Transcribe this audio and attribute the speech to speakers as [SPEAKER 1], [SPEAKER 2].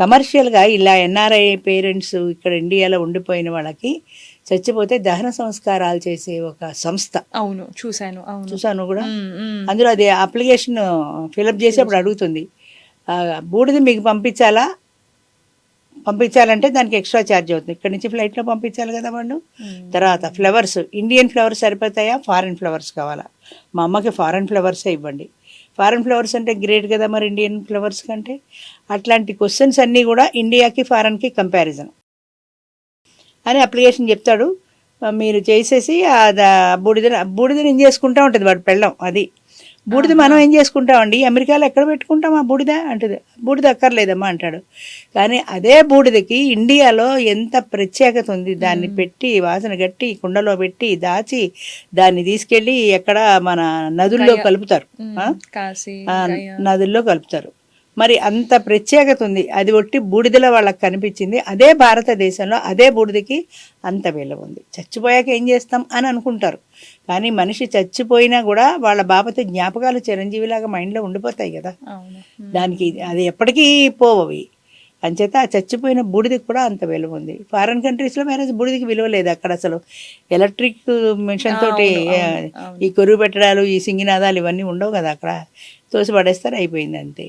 [SPEAKER 1] కమర్షియల్గా ఇలా NRI parents ఇక్కడ ఇండియాలో ఉండిపోయిన వాళ్ళకి చచ్చిపోతే దహన సంస్కారాలు చేసే ఒక సంస్థ.
[SPEAKER 2] అవును, చూశాను. అవును.
[SPEAKER 1] చూసాను కూడా.
[SPEAKER 2] మ్మ్, మ్మ్.
[SPEAKER 1] అందులో అది అప్లికేషన్ ఫిలప్ చేసేప్పుడు అడుగుతుంది, బూడిద మీకు పంపించాలంటే దానికి ఎక్స్ట్రా ఛార్జ్ అవుతుంది. ఇక్కడ నుంచి ఫ్లైట్లో పంపించాలి కదా వాళ్ళు. తర్వాత ఫ్లవర్స్, ఇండియన్ ఫ్లవర్స్ సరిపోతాయా, ఫారెన్ ఫ్లవర్స్ కావాలా? మా అమ్మకి ఫారెన్ ఫ్లవర్సే ఇవ్వండి. ఫారెన్ ఫ్లవర్స్ అంటే గ్రేట్ కదా మరి ఇండియన్ ఫ్లవర్స్ కంటే. అట్లాంటి క్వశ్చన్స్ అన్నీ కూడా ఇండియాకి ఫారెన్కి కంపారిజన్ అని అప్లికేషన్ చెప్తాడు. మీరు చేసేసి బూడిదని ఏం చేసుకుంటా ఉంటుంది వాడు పెళ్ళం. అది బూడిద మనం ఏం చేసుకుంటామండి, అమెరికాలో ఎక్కడ పెట్టుకుంటాం ఆ బూడిద అంటుంది. బూడిద అక్కర్లేదమ్మా అంటాడు. కానీ అదే బూడిదకి ఇండియాలో ఎంత ప్రత్యేకత ఉంది. దాన్ని పెట్టి వాసన గట్టి కుండలో పెట్టి దాచి దాన్ని తీసుకెళ్ళి ఎక్కడ మన నదుల్లో కలుపుతారు, నదుల్లో కలుపుతారు. మరి అంత ప్రత్యేకత ఉంది. అది ఒట్టి బూడిదలో వాళ్ళకి కనిపించింది. అదే భారతదేశంలో అదే బూడిదకి అంత విలువ ఉంది. చచ్చిపోయాక ఏం చేస్తాం అని అనుకుంటారు. కానీ మనిషి చచ్చిపోయినా కూడా వాళ్ళ బాపతి జ్ఞాపకాలు చిరంజీవిలాగా మైండ్లో ఉండిపోతాయి కదా. దానికి అది ఎప్పటికీ పోవవి. అంచేత ఆ చచ్చిపోయిన బూడిదకి కూడా అంత విలువ ఉంది. ఫారెన్ కంట్రీస్లో మ్యారేజ్ బూడిదకి విలువ లేదు. అక్కడ అసలు ఎలక్ట్రిక్ మిషన్ తోటి ఈ కొరువు పెట్టడాలు, ఈ సింగినాదాలు ఇవన్నీ ఉండవు కదా. అక్కడ తోసి పడేస్తారు, అయిపోయింది అంతే.